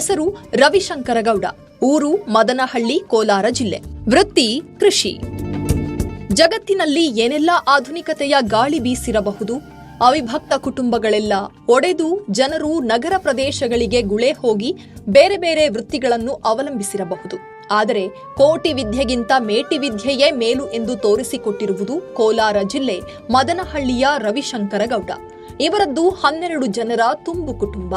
ಹೆಸರು ರವಿಶಂಕರಗೌಡ. ಊರು ಮದನಹಳ್ಳಿ, ಕೋಲಾರ ಜಿಲ್ಲೆ. ವೃತ್ತಿ ಕೃಷಿ. ಜಗತ್ತಿನಲ್ಲಿ ಏನೆಲ್ಲ ಆಧುನಿಕತೆಯ ಗಾಳಿ ಬೀಸಿರಬಹುದು. ಅವಿಭಕ್ತ ಕುಟುಂಬಗಳೆಲ್ಲ ಒಡೆದು ಜನರು ನಗರ ಪ್ರದೇಶಗಳಿಗೆ ಗುಳೆ ಹೋಗಿ ಬೇರೆ ಬೇರೆ ವೃತ್ತಿಗಳನ್ನು ಅವಲಂಬಿಸಿರಬಹುದು. ಆದರೆ ಕೋಟಿ ವಿದ್ಯೆಗಿಂತ ಮೇಟಿ ವಿದ್ಯೆಯೇ ಮೇಲು ಎಂದು ತೋರಿಸಿಕೊಟ್ಟಿರುವುದು ಕೋಲಾರ ಜಿಲ್ಲೆ ಮದನಹಳ್ಳಿಯ ರವಿಶಂಕರಗೌಡ. ಇವರದ್ದು 12 ಜನರ ತುಂಬು ಕುಟುಂಬ.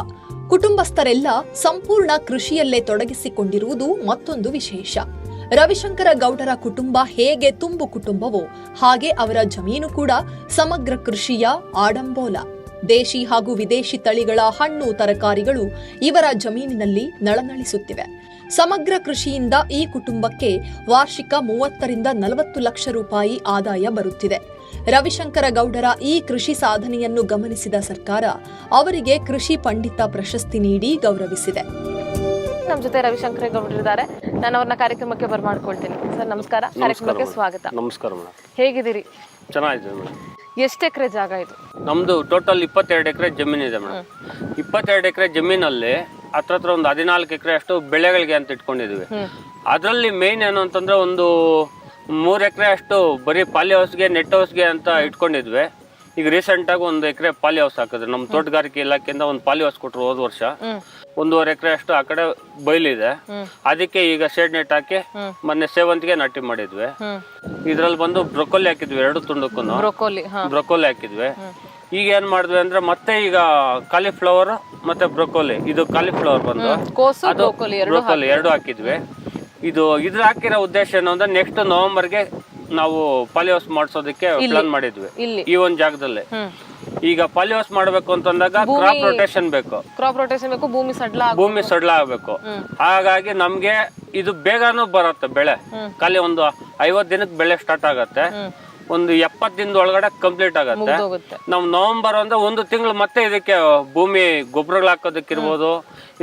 ಕುಟುಂಬಸ್ಥರೆಲ್ಲ ಸಂಪೂರ್ಣ ಕೃಷಿಯಲ್ಲೇ ತೊಡಗಿಸಿಕೊಂಡಿರುವುದು ಮತ್ತೊಂದು ವಿಶೇಷ. ರವಿಶಂಕರ ಗೌಡರ ಕುಟುಂಬ ಹೇಗೆ ತುಂಬು ಕುಟುಂಬವೋ ಹಾಗೆ ಅವರ ಜಮೀನು ಕೂಡ ಸಮಗ್ರ ಕೃಷಿಯ ಆಡಂಬೋಲ. ದೇಶಿ ಹಾಗೂ ವಿದೇಶಿ ತಳಿಗಳ ಹಣ್ಣು ತರಕಾರಿಗಳು ಇವರ ಜಮೀನಿನಲ್ಲಿ ನಳನಳಿಸುತ್ತಿವೆ. ಸಮಗ್ರ ಕೃಷಿಯಿಂದ ಈ ಕುಟುಂಬಕ್ಕೆ ವಾರ್ಷಿಕ 30 ರಿಂದ 40 ಲಕ್ಷ ರೂಪಾಯಿ ಆದಾಯ ಬರುತ್ತಿದೆ. ರವಿಶಂಕರ ಗೌಡರ ಈ ಕೃಷಿ ಸಾಧನೆಯನ್ನು ಗಮನಿಸಿದ ಸರ್ಕಾರ ಅವರಿಗೆ ಕೃಷಿ ಪಂಡಿತ ಪ್ರಶಸ್ತಿ ನೀಡಿ ಗೌರವಿಸಿದೆ. ನಮ್ಮ ಜೊತೆ ರವಿಶಂಕರ ಗೌಡರಿದ್ದಾರೆ. ನಾನು ಅವ್ರನ್ನ ಕಾರ್ಯಕ್ರಮಕ್ಕೆ ಬರ್ಮಾಡ್ಕೊಳ್ತೀನಿ. ಸರ್ ನಮಸ್ಕಾರ, ಕಾರ್ಯಕ್ರಮಕ್ಕೆ ಸ್ವಾಗತ. ನಮಸ್ಕಾರ ಮೇಡಮ್. ಹೇಗಿದ್ದೀರಿ? ಚೆನ್ನಾಗಿದೆ ಮೇಡಮ್. ಎಷ್ಟು ಎಕರೆ ಜಾಗ ಇದು? ನಮ್ದು ಟೋಟಲ್ 22 ಎಕರೆ ಜಮೀನಿದೆ ಮೇಡಮ್. 22 ಎಕರೆ ಜಮೀನಲ್ಲಿ ಹತ್ರ ಒಂದು 14 ಎಕರೆ ಅಷ್ಟು ಬೆಳೆಗಳಿಗೆ ಅಂತ ಇಟ್ಕೊಂಡಿದ್ವಿ. ಅದರಲ್ಲಿ ಮೇನ್ ಏನು ಅಂತಂದ್ರೆ ಒಂದು 3 ಎಕರೆ ಅಷ್ಟು ಬರೀ ಪಾಲಿ ಹೌಸ್ಗೆ, ನೆಟ್ ಹೌಸ್ಗೆ ಅಂತ ಇಟ್ಕೊಂಡಿದ್ವಿ. ಈಗ ರೀಸೆಂಟ್ ಆಗಿ 1 ಎಕರೆ ಪಾಲಿ ಹೌಸ್ ಹಾಕಿದ್ರೆ ನಮ್ಮ ತೋಟಗಾರಿಕೆ ಇಲಾಖೆಯಿಂದ ಒಂದು ಪಾಲಿ ಹೌಸ್ ಕೊಟ್ಟರು ಹೋದ ವರ್ಷ. 1.5 ಎಕರೆ ಅಷ್ಟು ಆ ಕಡೆ ಬಯಲಿದೆ. ಅದಕ್ಕೆ ಈಗ ಶೇಡ್ ನೆಟ್ ಹಾಕಿ ಮೊನ್ನೆ ಸೇವಂತಿಗೆ ನಾಟಿ ಮಾಡಿದ್ವಿ. ಇದ್ರಲ್ಲಿ ಬಂದು ಬ್ರೊಕೊಲಿ ಹಾಕಿದ್ವಿ, 2 ತುಂಡಕ್ಕೂ ಬ್ರೊಕೊಲಿ ಹಾಕಿದ್ವಿ. ಈಗ ಏನ್ ಮಾಡಿದ್ವಿ ಅಂದ್ರೆ ಮತ್ತೆ ಈಗ ಕಾಲಿಫ್ಲವರ್ ಮತ್ತೆ ಬ್ರೊಕೊಲಿ, ಇದು ಕಾಲಿಫ್ಲವರ್ ಬಂದು ಅದು ಬ್ರೊಕೊಲಿ 2 ಹಾಕಿದ್ವಿ. ಇದ್ರ ಹಾಕಿರೋ ಉದ್ದೇಶ ಏನು ಅಂದ್ರೆ ನೆಕ್ಸ್ಟ್ ನವೆಂಬರ್ಗೆ ನಾವು ಪಾಲಿ ಹೌಸ್ ಮಾಡಿಸೋದಕ್ಕೆ ಪ್ಲಾನ್ ಮಾಡಿದ್ವಿ ಈ ಒಂದು ಜಾಗದಲ್ಲಿ. ಈಗ ಪಾಲಿ ಹೌಸ್ ಮಾಡ್ಬೇಕು ಅಂತಂದಾಗ ಕ್ರಾಪ್ ರೊಟೇಷನ್ ಬೇಕು, ಭೂಮಿ ಸಡ್ಲ ಆಗ್ಬೇಕು. ಹಾಗಾಗಿ ನಮ್ಗೆ ಇದು ಬೇಗನೂ ಬರುತ್ತೆ ಬೆಳೆ. ಖಾಲಿ ಒಂದು 50 ದಿನಕ್ಕೆ ಬೆಳೆ ಸ್ಟಾರ್ಟ್ ಆಗತ್ತೆ, ಒಂದು 70 ದಿನದ ಒಳಗಡೆ ಕಂಪ್ಲೀಟ್ ಆಗತ್ತೆ. ನಾವು ನವೆಂಬರ್ ಅಂದ್ರೆ 1 ತಿಂಗಳು ಮತ್ತೆ ಇದಕ್ಕೆ ಭೂಮಿ ಗೊಬ್ಬರಗಳು ಹಾಕೋದಕ್ಕಿರ್ಬೋದು,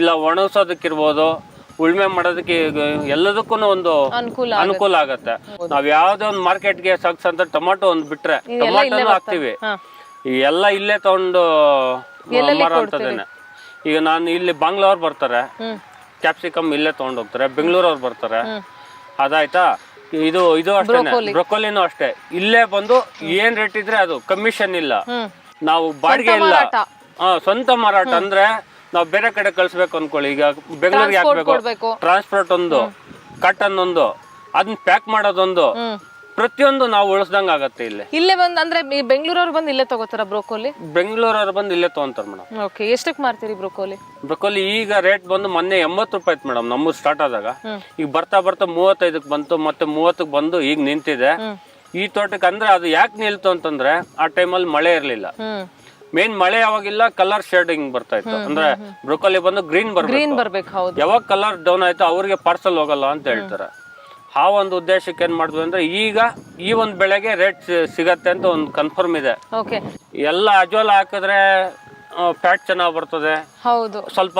ಇಲ್ಲ ಒಣಗಿಸೋದಕ್ಕಿರ್ಬೋದು, ಉಳ್ಮೆ ಮಾಡೋದಕ್ಕೆ, ಎಲ್ಲದಕ್ಕೂ ಒಂದು ಅನುಕೂಲ ಆಗತ್ತೆ. ನಾವ್ ಯಾವ್ದೇ ಒಂದು ಮಾರ್ಕೆಟ್ಗೆ ಸಾಕ್ಸಂತ ಟೊಮಾಟೊ ಒಂದು ಬಿಟ್ರೆ ಟೊಮಾಟೋನು ಹಾಕ್ತಿವಿ. ಎಲ್ಲ ಇಲ್ಲೇ ತಗೊಂಡು ಮರ ಅಂತದೇನೆ. ಈಗ ನಾನು ಇಲ್ಲಿ ಬಾಂಗ್ಲೂರ್ ಬರ್ತಾರೆ, ಕ್ಯಾಪ್ಸಿಕಮ್ ಇಲ್ಲೇ ತಗೊಂಡ್ ಹೋಗ್ತಾರೆ. ಬೆಂಗಳೂರವ್ರು ಬರ್ತಾರೆ. ಅದಾಯ್ತಾ. ಇದು ಅಷ್ಟೇನೆ, ಬ್ರೊಕೊಲಿನೂ ಅಷ್ಟೇ. ಇಲ್ಲೇ ಬಂದು ಏನ್ ರೇಟ್ ಇದ್ರೆ ಅದು ಕಮಿಷನ್ ಇಲ್ಲ, ನಾವು ಬಾಡಿಗೆ ಇಲ್ಲ, ಸ್ವಂತ ಮಾರಾಟ. ಅಂದ್ರೆ ನಾವು ಬೇರೆ ಕಡೆ ಕಳ್ಸ್ಬೇಕು ಅನ್ಕೊಳ್ಳಿ, ಈಗ ಬೆಂಗಳೂರಿಗೆ ಹಾಕ್ಬೇಕು, ಟ್ರಾನ್ಸ್ಪೋರ್ಟ್ ಒಂದು, ಕಾಟನ್ ಒಂದು, ಅದನ್ನ ಪ್ಯಾಕ್ ಮಾಡೋದೊಂದು, ಪ್ರತಿಯೊಂದು ನಾವು ಉಳಿಸ್ದಂಗ ಆಗತ್ತೆ. ಇಲ್ಲೇ ಬಂದ್ ಅಂದ್ರೆ ಬೆಂಗಳೂರವ್ರು ಬಂದು ಇಲ್ಲೇ ತಗೋತಾರ ಬ್ರೊಕೊಲಿ? ಬೆಂಗಳೂರವ್ರು ಬಂದು ಇಲ್ಲೇ ತಗೊಂತಾರ ಮೇಡಮ್. ಓಕೆ, ಎಷ್ಟಕ್ಕೆ ಮಾರ್ತೀರಿ ಬ್ರೊಕೊಲಿ? ಬ್ರೊಕೊಲಿ ಈಗ ರೇಟ್ ಬಂದು ಮೊನ್ನೆ 80 ರೂಪಾಯಿ ಇತ್ತು ಮೇಡಮ್, ನಮ್ಮೂರು ಸ್ಟಾರ್ಟ್ ಆದಾಗ. ಈಗ ಬರ್ತಾ 35ಕ್ಕೆ ಬಂತು, ಮತ್ತೆ 30ಕ್ಕೆ ಬಂದು ಈಗ ನಿಂತಿದೆ. ಈ ತೋಟಕ್ಕೆ ಅಂದ್ರೆ ಅದು ಯಾಕೆ ನಿಲ್ತು ಅಂತಂದ್ರೆ ಆ ಟೈಮಲ್ಲಿ ಮಳೆ ಇರ್ಲಿಲ್ಲ. ಮೇನ್ ಮಳೆ ಯಾವಾಗಿಲ್ಲ, ಕಲರ್ ಶೇಡಿಂಗ್ ಬರ್ತಾ ಇತ್ತು. ಅಂದ್ರೆ ಬ್ರೊಕೊಲಿ ಬಂದು ಗ್ರೀನ್ ಬರ್ಬೇಕು. ಯಾವಾಗ ಕಲರ್ ಡೌನ್ ಆಯ್ತು ಅವ್ರಿಗೆ ಪಾರ್ಸಲ್ ಹೋಗಲ್ಲ ಅಂತ ಹೇಳ್ತಾರೆ. ಆ ಒಂದು ಉದ್ದೇಶಕ್ಕೆ ಏನ್ ಮಾಡಿದ್ವಿ ಅಂದ್ರೆ ಈಗ ಈ ಒಂದು ಬೆಳೆಗೆ ರೇಟ್ ಸಿಗತ್ತೆ ಅಂತ ಒಂದು ಕನ್ಫರ್ಮ್ ಇದೆ. ಎಲ್ಲ ಅಜೋಲ ಹಾಕಿದ್ರೆ ಫ್ಯಾಟ್ ಚೆನ್ನಾಗ್ ಬರ್ತದೆ. ಸ್ವಲ್ಪ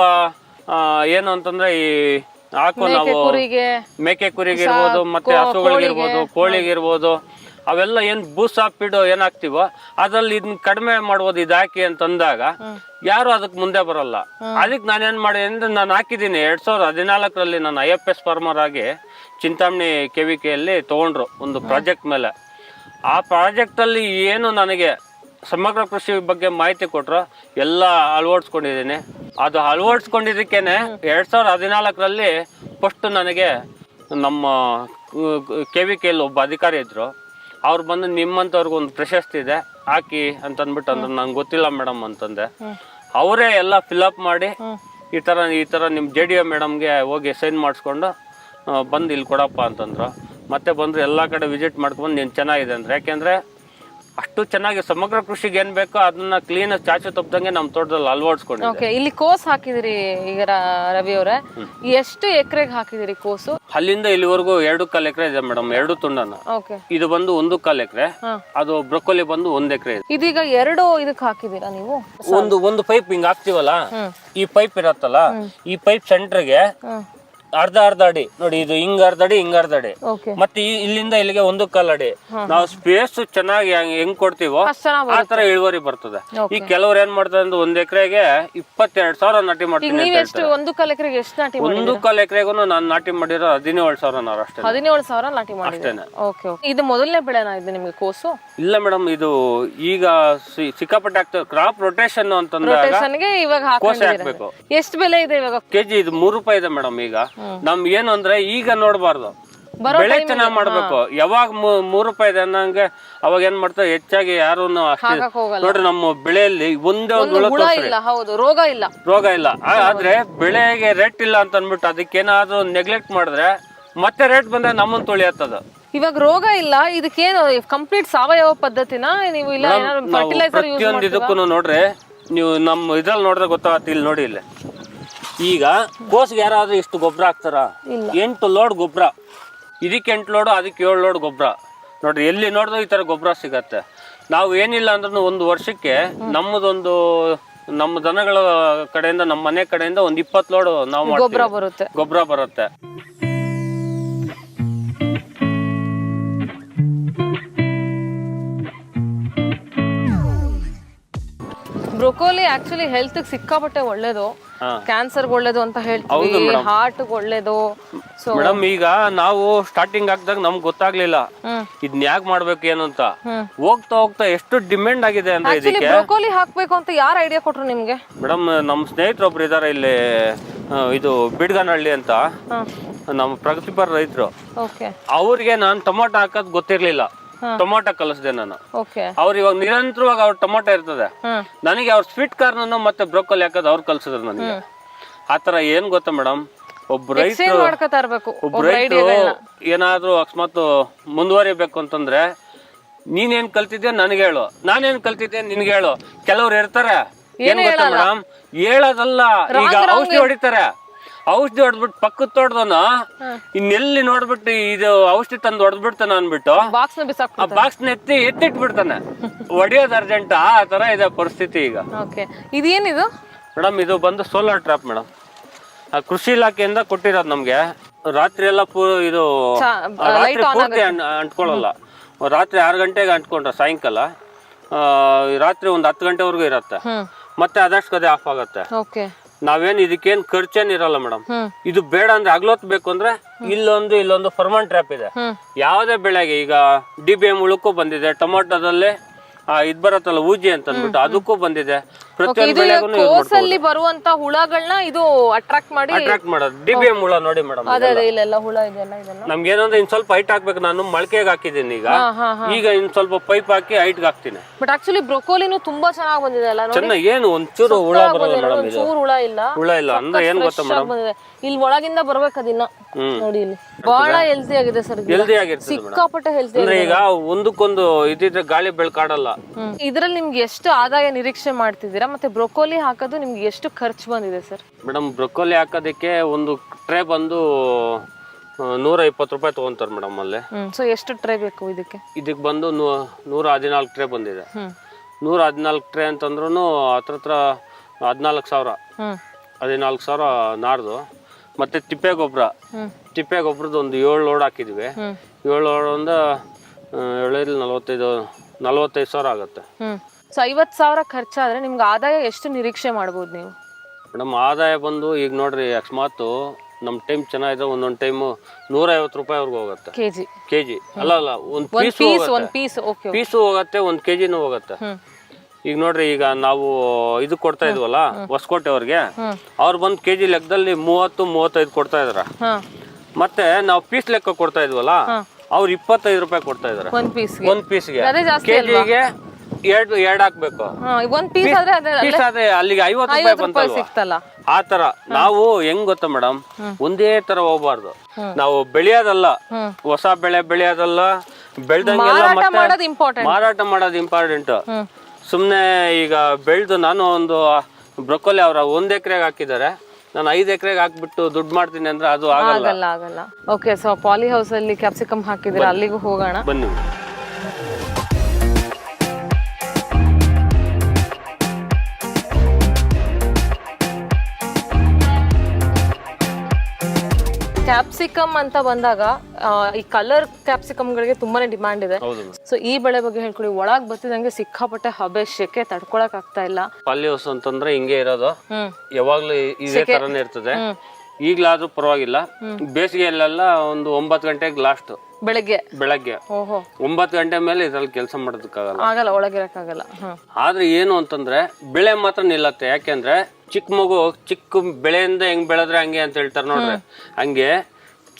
ಏನು ಅಂತಂದ್ರೆ ಈ ಹಾಕೋ ನಾವು ಮೇಕೆ ಕುರಿಗೆ ಇರ್ಬೋದು, ಮತ್ತೆ ಹಸುಗಳಿಗಿರ್ಬೋದು, ಕೋಳಿಗಿರ್ಬೋದು, ಅವೆಲ್ಲ ಏನ್ ಬೂಸ ಪಿಡು ಏನ್ ಹಾಕ್ತಿವೋ ಅದ್ರಲ್ಲಿ ಇದನ್ನ ಕಡಿಮೆ ಮಾಡ್ಬೋದು ಇದು ಹಾಕಿ ಅಂತಂದಾಗ ಯಾರು ಅದಕ್ಕೆ ಮುಂದೆ ಬರಲ್ಲ. ಅದಕ್ಕೆ ನಾನೇನ್ ಮಾಡಿದೆ ಅಂದ್ರೆ ನಾನು ಹಾಕಿದ್ದೀನಿ 2014ರಲ್ಲಿ ನಾನು IFS ಫಾರ್ಮರ್ ಆಗಿ ಚಿಂತಾಮಣಿ KVKಯಲ್ಲಿ ತಗೊಂಡ್ರು ಒಂದು ಪ್ರಾಜೆಕ್ಟ್ ಮೇಲೆ. ಆ ಪ್ರಾಜೆಕ್ಟ್ ಅಲ್ಲಿ ಏನು ನನಗೆ ಸಮಗ್ರ ಕೃಷಿ ಬಗ್ಗೆ ಮಾಹಿತಿ ಕೊಟ್ರು ಎಲ್ಲ ಅಳವಡಿಸ್ಕೊಂಡಿದ್ದೀನಿ. ಅದು ಅಳವಡಿಸ್ಕೊಂಡಿದ್ದಕ್ಕೇನೆ 2014ರಲ್ಲಿ ಫಸ್ಟ್ ನನಗೆ ನಮ್ಮ KVKಯಲ್ಲಿ ಒಬ್ಬ ಅಧಿಕಾರಿ ಇದ್ರು. ಅವ್ರು ಬಂದು ನಿಮ್ಮಂತವ್ರಿಗೆ ಒಂದು ಪ್ರಶಸ್ತಿ ಇದೆ ಹಾಕಿ ಅಂತಂದ್ಬಿಟ್ಟು ಅಂದ್ರೆ ನಂಗೆ ಗೊತ್ತಿಲ್ಲ ಮೇಡಮ್ ಅಂತಂದೆ. ಅವರೇ ಎಲ್ಲ ಫಿಲ್ಅಪ್ ಮಾಡಿ ಈ ತರ ನಿಮ್ JDO ಮೇಡಮ್ಗೆ ಹೋಗಿ ಸೈನ್ ಮಾಡಿಸ್ಕೊಂಡು ಬಂದು ಇಲ್ಲಿ ಕೊಡಪ್ಪ ಅಂತಂದ್ರು. ಮತ್ತೆ ಬಂದ್ರು ಎಲ್ಲಾ ಕಡೆ ವಿಸಿಟ್ ಮಾಡ್ಕೊಂಡು ನೀನ್ ಚೆನ್ನಾಗಿದೆ ಅಂದ್ರೆ, ಯಾಕೆಂದ್ರೆ ಅಷ್ಟು ಚೆನ್ನಾಗಿ ಸಮಗ್ರ ಕೃಷಿಗೆ ಏನ್ ಬೇಕೋ ಅದನ್ನ ಕ್ಲೀನ್ ಚಾಚು ತಪ್ಪದಂಗೆ ನಮ್ ತೋಟದಲ್ಲಿ ಅಳವಡಿಸ್ಕೊಂಡು. ಇಲ್ಲಿ ಕೋಸ್ ಹಾಕಿದಿರಿ ಈಗ ರವಿ ಅವರೇ, ಎಷ್ಟು ಎಕರೆಗೆ ಹಾಕಿದಿರಿ ಕೋಸು? ಅಲ್ಲಿಂದ ಇಲ್ಲಿವರೆಗೂ 2.25 ಎಕರೆ ಇದೆ ಮೇಡಮ್, 2 ತುಂಡನ. ಇದು ಬಂದು 1.25 ಎಕರೆ, ಅದು ಬ್ರೊಕೊಲಿ ಬಂದು 1 ಎಕರೆ ಇದೆ. ಇದೀಗ 2 ಇದಕ್ಕೆ ಹಾಕಿದೀರಾ ನೀವು? ಒಂದು ಪೈಪ್ ಹಿಂಗ್ ಹಾಕ್ತಿವಲ್ಲ, ಈ ಪೈಪ್ ಇರತ್ತಲ್ಲ, ಈ ಪೈಪ್ ಸೆಂಟ್ರಿಗೆ ಅರ್ಧ ಅಡಿ ನೋಡಿ, ಇದು ಹಿಂಗ ಅರ್ಧ ಅಡಿ ಹಿಂಗ ಅರ್ಧ ಅಡಿ, ಓಕೆ ಮತ್ತೆ ಇಲ್ಲಿಂದ ಇಲ್ಲಿಗೆ 1 ಅಡಿ. ನಾವು ಸ್ಪೇಸ್ ಚೆನ್ನಾಗಿ ಹೆಂಗ್ ಕೊಡ್ತೀವೋ ಆ ತರ ಇಳುವರಿ ಬರ್ತದೆ. ಈ ಕೆಲವ್ರು ಏನ್ ಮಾಡ್ತಾರೆ ಅಂದ್ರೆ 1 ಎಕರೆಗೆ 22,000 ನಾಟಿ ಮಾಡ್ತೀನಿ ಅಂತ ನೀವೆಷ್ಟು 1 ಎಕರೆಗೆ ಎಷ್ಟು ನಾಟಿ ಮಾಡಿ? 1 ಎಕರೆಗೂ ನಾನು ನಾಟಿ ಮಾಡಿರೋ 17,000 ಅಷ್ಟೇ. 17,000 ನಾಟಿ ಮಾಡಿದ್ದೀರಾ? Okay okay. ಇದು ಮೊದಲನೇ ಬೆಳೆನಾ ಇದು ನಿಮಗೆ ಕೋಸು? ಇಲ್ಲ ಮೇಡಮ್, ಇದು ಈಗ ಸಿಕ್ಕಾಪಟ್ಟೆ ಆಗ್ತದೆ. ಕ್ರಾಪ್ ರೊಟೇಷನ್ ಅಂತಂದ್ರೆ ರೋಟೇಷನ್ಗೆ ಇವಾಗ ಕೋಸೆ ಹಾಕ್ಬೇಕು. ಎಷ್ಟು ಬೆಲೆ ಇದೆ ಇವಾಗ? ಕೆಜಿ ಇದು 3 ರೂಪಾಯಿ ಇದೆ ಮೇಡಮ್. ಈಗ ನಮ್ಗೆ ಏನು ಅಂದ್ರೆ ಈಗ ನೋಡ್ಬಾರ್ದು, ಬೆಳೆ ಚೆನ್ನಾಗ್ ಮಾಡ್ಬೇಕು. ಯಾವಾಗ 3 ರೂಪಾಯಿ ಇದೆ ಅನ್ನಂಗೆ ಅವಾಗ ಏನ್ ಮಾಡ್ತಾರೆ, ಹೆಚ್ಚಾಗಿ ಯಾರು ಅಷ್ಟೇ ನೋಡ್ರಿ ನಮ್ಮ ಬೆಳೆಯಲ್ಲಿ ಒಂದೇ ಒಂದು ಹುಳ ಇಲ್ಲ, ಹೌದು, ರೋಗ ಇಲ್ಲ. ಆದ್ರೆ ಬೆಳೆಗೆ ರೇಟ್ ಇಲ್ಲ ಅಂತ ಅನ್ಬಿಟ್ಟು ಅದಕ್ಕೇನಾದ್ರೂ ನೆಗ್ಲೆಕ್ಟ್ ಮಾಡಿದ್ರೆ ಮತ್ತೆ ರೇಟ್ ಬಂದ್ರೆ ನಮ್ಮನ್ನ ತೊಳಿಯತ್ತದ. ಇವಾಗ ರೋಗ ಇಲ್ಲ, ಇದಕ್ಕೇನು ಕಂಪ್ಲೀಟ್ ಸಾವಯವ ಪದ್ಧತಿನ ನೀವು ಇಲ್ಲ ಫರ್ಟಿಲೈಸರ್ ಯೂಸ್ ಪ್ರತಿಯೊಂದು ಇದಕ್ಕೂ ನೋಡ್ರಿ, ನೀವು ನಮ್ಮ ಇದ್ರಲ್ಲಿ ನೋಡಿದ್ರೆ ಗೊತ್ತಾಗತ್ತೆ. ಇಲ್ಲಿ ನೋಡಿ, ಇಲ್ಲಿ ಈಗ ಕೋಸ್ಗೆ ಯಾರಾದ್ರೂ ಇಷ್ಟು ಗೊಬ್ಬರ ಹಾಕ್ತಾರ? 8 ಲೋಡ್ ಗೊಬ್ಬರ, ಇದಕ್ಕೆ 8 ಲೋಡು, ಅದಕ್ಕೆ 7 ಲೋಡ್ ಗೊಬ್ಬರ. ನೋಡ್ರಿ, ಎಲ್ಲಿ ನೋಡಿದ್ರು ಈ ತರ ಗೊಬ್ಬರ ಸಿಗತ್ತೆ. ನಾವು ಏನಿಲ್ಲ ಅಂದ್ರೂ 1 ವರ್ಷಕ್ಕೆ ನಮ್ಮ ದನಗಳ ಕಡೆಯಿಂದ, ನಮ್ಮ ಮನೆ ಕಡೆಯಿಂದ ಒಂದು 20 ಲೋಡ್ ನಾವು ಗೊಬ್ಬರ ಬರುತ್ತೆ. ಬ್ರೊಕೋಲಿ ಆಕ್ಚುಲಿ ಹೆಲ್ತ್ ಸಿಕ್ಕಾಪಟ್ಟೆ ಒಳ್ಳೇದು, ಕ್ಯಾನ್ಸರ್ ಒಳ್ಳೇದು ಅಂತ ಹೇಳ್ತೀವಿ, ಹಾರ್ಟ್ ಒಳ್ಳೇದು. ಮೇಡಮ್, ಈಗ ನಾವು ಸ್ಟಾರ್ಟಿಂಗ್ ಹಾಕಿದಾಗ ನಮ್ಗೆ ಗೊತ್ತಾಗ್ಲಿಲ್ಲ ಇದನ್ನ ಯಾಕೆ ಮಾಡ್ಬೇಕು ಏನು ಅಂತ. ಹೋಗ್ತಾ ಹೋಗ್ತಾ ಎಷ್ಟು ಡಿಮ್ಯಾಂಡ್ ಆಗಿದೆ ಅಂದ್ರೆ ಇದಕ್ಕೆ. ಬ್ರೊಕೋಲಿ ಹಾಕ್ಬೇಕು ಅಂತ ಯಾರು ಐಡಿಯಾ ಕೊಟ್ರು ನಿಮ್ಗೆ? ಮೇಡಮ್, ನಮ್ಮ ಸ್ನೇಹಿತರೊಬ್ರು ಇದಾರೆ ಇಲ್ಲಿ, ಇದು ಬಿಡ್ಗನಹಳ್ಳಿ ಅಂತ, ನಮ್ಮ ಪ್ರಗತಿಪರ ರೈತರು. ಅವ್ರಿಗೆ ನಾನು ಟೊಮೊಟೊ ಹಾಕೋದ್ ಗೊತ್ತಿರ್ಲಿಲ್ಲ. ಟೊಮೊಟೊ ಕಲಿಸ್ದೆ ನಾನು. ಅವ್ರು ಇವಾಗ ನಿರಂತರವಾಗಿ ಅವ್ರ ಟೊಮೊಟೊ ಇರ್ತದೆ. ನನಗೆ ಅವ್ರ ಸ್ವೀಟ್ ಕಾರ್ನ್ ಮತ್ತೆ ಬ್ರೊಕೊಲಿ ಹಾಕೋದು ಅವ್ರು ಕಲ್ಸಿದ್ರು ನನಗೆ. ಆತರ ಏನ್ ಗೊತ್ತಾ ಮೇಡಮ್, ಒಬ್ಬ ರೈತರು ಏನಾದ್ರೂ ಅಕಸ್ಮಾತ್ ಮುಂದುವರಿಬೇಕು ಅಂತಂದ್ರೆ ನೀನೇನ್ ಕಲ್ತಿದ್ದೆ ನನಗೆ ಹೇಳು, ನಾನೇನ್ ಕಲ್ತಿದ್ದೆ ನಿನ್ಗೆ ಹೇಳು. ಕೆಲವ್ರು ಇರ್ತಾರೆ, ಏನ್ ಗೊತ್ತಾ ಮೇಡಮ್, ಹೇಳೋದಲ್ಲ, ಈಗ ಔಷಧಿ ಹೊಡಿತಾರೆ. ಔಷಧಿ ಹೊಡೆದ್ಬಿಟ್ಟು ಪಕ್ಕದ ತೋಟದವನ ಇನ್ನೆಲ್ಲಿ ನೋಡ್ಬಿಟ್ಟು ಇದು ಔಷಧಿ ತಂದು ಹೊಡೆದ್ಬಿಡ್ತಾನೆ ಅನ್ಬಿಟ್ಟು ಆ ಬಾಕ್ಸ್ ಎತ್ತಿಟ್ಬಿಡ್ತಾನೆ. ಹೊಡಿಯೋದು ಅರ್ಜೆಂಟ್, ಆ ತರ ಇದೆ ಪರಿಸ್ಥಿತಿ ಈಗ. ಇದೇನಿದು ಮೇಡಮ್? ಇದು ಬಂದು ಸೋಲಾರ್ ಟ್ರಾಪ್ ಮೇಡಮ್. ಕೃಷಿ ಇಲಾಖೆಯಿಂದ ಕೊಟ್ಟಿರೋದು ನಮ್ಗೆ. ರಾತ್ರಿ ಎಲ್ಲ ಇದು ರಾತ್ರಿ ಪೂರ್ತಿ ಅಂಟ್ಕೊಳ್ಳಲ್ಲ. ರಾತ್ರಿ 6 ಗಂಟೆಗೆ ಅಂಟ್ಕೊಂಡ್ರೆ ಸಾಯಂಕಾಲ ರಾತ್ರಿ ಒಂದು 10 ಗಂಟೆವರೆಗೂ ಇರತ್ತೆ. ಮತ್ತೆ ಅದಷ್ಟು ಕದೆ ಆಫ್ ಆಗತ್ತೆ. ನಾವೇನ್ ಇದಕ್ಕೇನ್ ಖರ್ಚೇನ್ ಇರಲ್ಲ ಮೇಡಮ್. ಇದು ಬೇಡ ಅಂದ್ರೆ ಅಗ್ಲೊತ್ ಬೇಕು ಅಂದ್ರೆ ಇಲ್ಲೊಂದು ಫರ್ಮನ್ ಟ್ರ್ಯಾಪ್ ಇದೆ. ಯಾವ್ದೇ ಬೆಳೆಗೆ, ಈಗ DBM ಹುಳಕ್ಕೂ ಬಂದಿದೆ, ಟೊಮೊಟೊದಲ್ಲಿ ಇದ್ ಬರತ್ತಲ್ಲ ಊಜಿ ಅಂತ ಅಂದ್ಬಿಟ್ಟು ಅದಕ್ಕೂ ಬಂದಿದೆ. ಪ್ರತಿಯೊಂದು ಬೆಳೆಗೂ ಬರುವಂತ ಹುಳಗಳನ್ನ ಇದು ಅಟ್ರಾಕ್ಟ್ ಮಾಡೋದು. DBM ಹುಳ ನೋಡಿ ಮೇಡಮ್, ನಮ್ಗೆ ಏನಂದ್ರೆ ಇನ್ ಸ್ವಲ್ಪ ಹೈಟ್ ಹಾಕ್ಬೇಕು. ನಾನು ಮೊಳಕೆಗೆ ಹಾಕಿದ್ದೀನಿ ಈಗ ಇನ್ ಸ್ವಲ್ಪ ಪೈಪ್ ಹಾಕಿ ಹೈಟ್ ಹಾಕ್ತೀನಿ. ಬಟ್ ಆಕ್ಚುಲಿ ಬ್ರೊಕೋಲಿನೂ ತುಂಬಾ ಚೆನ್ನಾಗಿ ಬಂದಿದೆ ಅಲ್ಲ? ಚೆನ್ನಾಗಿ, ಏನು ಒಂಚೂರು ಹುಳ ಬರೋಲ್ಲ ಮೇಡಮ್. ಇದು ಹುಳ ಇಲ್ಲ ಅಂದ್ರೆ ಏನ್ ಗೊತ್ತಾ ಮೇಡಮ್, ಇಲ್ಲಿ ಒಳಗಿಂದ ಬರ್ಬೇಕು ಅದನ್ನ ನೋಡಿ. ಇಲ್ಲಿ ಬಹಳ ಹೆಲ್ತಿ ಆಗಿದೆ ಸರ್, ಹೆಲ್ದಿ ಆಗಿರ್ತದೆ, ಸಿಕ್ಕಾಪಟ್ಟೆ ಹೆಲ್ತಿ. ಅಂದ್ರೆ ಈಗ ಒಂದಕ್ಕೊಂದು ಇದಿದ್ರೆ ಗಾಳಿ ಬೆಳಕಾಡಲ್ಲ. ಇದ್ರಲ್ಲಿ ನಿಮ್ಗೆ ಎಷ್ಟು ಆದಾಯ ನಿರೀಕ್ಷೆ ಮಾಡ್ತಿದ್ದೀರಾ? ಮತ್ತೆ ಬ್ರೊಕೋಲಿ ಹಾಕೋದು ನಿಮ್ಗೆ ಎಷ್ಟು ಖರ್ಚು ಬಂದಿದೆ ಸರ್? ಮೇಡಮ್, ಬ್ರೊಕೋಲಿ ಹಾಕೋದಕ್ಕೆ ಒಂದು ಟ್ರೇ ಬಂದು 120 ರೂಪಾಯಿ ತಗೊಂತಾರೆ ಮೇಡಮ್ ಅಲ್ಲಿ. ಸೊ ಎಷ್ಟು ಟ್ರೇ ಬೇಕು ಇದಕ್ಕೆ? ಇದಕ್ಕೆ ಬಂದು 114 ಟ್ರೇ ಬಂದಿದೆ. 114 ಟ್ರೇ ಅಂತಂದ್ರೂ ಹತ್ರ 14,000. 14,000 ನಾರ್ದು. ಮತ್ತೆ ತಿಪ್ಪೆ ಗೊಬ್ಬರದ್ದು ಒಂದು 7 ಲೋಡ್ ಹಾಕಿದ್ವಿ. 7 ಲೋಡ್ ಒಂದು 45,000 ಆಗುತ್ತೆ. ಸೊ 50,000 ಖರ್ಚಾದ್ರೆ ನಿಮ್ಗೆ ಆದಾಯ ಎಷ್ಟು ನಿರೀಕ್ಷೆ ಮಾಡ್ಬೋದು ನೀವು? ಮೇಡಮ್, ಆದಾಯ ಬಂದು ಈಗ ನೋಡ್ರಿ, ಅಕಸ್ಮಾತ್ ನಮ್ ಟೈಮ್ ಚೆನ್ನಾಗಿದ್ರೆ ಒಂದೊಂದು ಟೈಮ್ 150 ರೂಪಾಯಿವರೆಗೂ ಹೋಗುತ್ತೆ. ಕೆಜಿ ಅಲ್ಲ ಒಂದ್ ಪೀಸು ಹೋಗತ್ತೆ, 1 ಕೆಜಿನೂ ಹೋಗತ್ತೆ. ಈಗ ನೋಡ್ರಿ, ಈಗ ನಾವು ಇದು ಕೊಡ್ತಾ ಇದ್ವಲ್ಲ ಹೊಸಕೋಟೆ ಅವ್ರಿಗೆ, ಅವ್ರು ಬಂದ್ ಕೆಜಿ ಲೆಕ್ಕದಲ್ಲಿ 30-35 ಕೊಡ್ತಾ ಇದಾರ. ಮತ್ತೆ ನಾವು ಪೀಸ್ ಲೆಕ್ಕ ಕೊಡ್ತಾ ಇದ್ವಲ್ಲ, ಅವ್ರು 25 ರೂಪಾಯಿ ಕೊಡ್ತಾ ಇದಾರೆ ಒಂದ್ ಪೀಸ್ಗೆ. ಕೆಜಿಗೆ 2 ಹಾಕ್ಬೇಕು. ಪೀಸ್ ಆದ್ರೆ ಅಲ್ಲಿಗೆ 50 ರೂಪಾಯಿ ಬಂತಲ್ವಾ? ಆತರ ನಾವು ಹೆಂಗ್ ಗೊತ್ತಾ ಮೇಡಮ್, ಒಂದೇ ತರ ಹೋಗ್ಬಾರ್ದು. ನಾವು ಬೆಳೆಯೋದಲ್ಲ, ಹೊಸ ಬೆಳೆ ಬೆಳೆಯೋದಲ್ಲ, ಬೆಳ್ದಂಗೆಲ್ಲ ಮತ್ತೆ ಮಾರಾಟ ಮಾಡೋದು ಇಂಪಾರ್ಟೆಂಟ್. ಸುಮ್ನೆ ಈಗ ಬೆಳ್ದು ನಾನು ಒಂದು ಬ್ರೊಕೊಲಿ ಅವ್ರ 1 ಎಕರೆಗೆ ಹಾಕಿದ್ದಾರೆ, ನಾನು 5 ಎಕರೆಗೆ ಹಾಕ್ಬಿಟ್ಟು ದುಡ್ಡು ಮಾಡ್ತೀನಿ ಅಂದ್ರೆ ಅದು ಆಗಲ್ಲ. ಓಕೆ, ಸೊ ಪಾಲಿ ಹೌಸ್ ಅಲ್ಲಿ ಕ್ಯಾಪ್ಸಿಕಮ್ ಹಾಕಿದ್ರೆ ಅಲ್ಲಿಗೂ ಹೋಗೋಣ ಬನ್ನಿ. ಕ್ಯಾಪ್ಸಿಕಮ್ ಅಂತ ಬಂದಾಗ ಈ ಕಲರ್ ಕ್ಯಾಪ್ಸಿಕಮ್ಗಳಿಗೆ ತುಂಬಾನೇ ಡಿಮ್ಯಾಂಡ್ ಇದೆ. ಹೌದು. ಸೊ ಈ ಬೆಳೆ ಬಗ್ಗೆ ಹೇಳ್ಕೊಡಿ. ಒಳಗ್ ಬರ್ತಿದಂಗೆ ಸಿಕ್ಕಾಪಟ್ಟೆ ಹಬೆ ಶೆಕೆ ತಡ್ಕೊಳಕ್ ಆಗ್ತಾ ಇಲ್ಲ. ಪಾಲಿಹೌಸ್ ಅಂತಂದ್ರೆ ಹಿಂಗೆ ಇರೋದು, ಯಾವಾಗ್ಲೂ ಇದೇ ತರನೇ ಇರ್ತದೆ. ಈಗ್ಲಾದ್ರೂ ಪರವಾಗಿಲ್ಲ, ಬೇಸಿಗೆಯಲ್ಲೆಲ್ಲ ಒಂದು 9 ಗಂಟೆಗೆ ಲಾಸ್ಟ್ ಬೆಳಗ್ಗೆ. 9 ಗಂಟೆ ಮೇಲೆ ಇದ್ರಲ್ಲಿ ಕೆಲಸ ಮಾಡೋದಕ್ಕಾಗಲ್ಲ, ಒಳಗಿರಕ್ಕಾಗಲ್ಲ. ಆದ್ರೆ ಏನು ಅಂತಂದ್ರೆ ಬೆಳೆ ಮಾತ್ರ ನಿಲ್ಲತ್ತೆ. ಯಾಕೆಂದ್ರೆ ಚಿಕ್ಕ ಮಗು ಚಿಕ್ಕ ಬೆಳೆಯಿಂದ ಹೆಂಗ್ ಬೆಳೆದ್ರೆ ಹಂಗೆ ಅಂತ ಹೇಳ್ತಾರೆ ನೋಡ್ರಿ, ಹಂಗೆ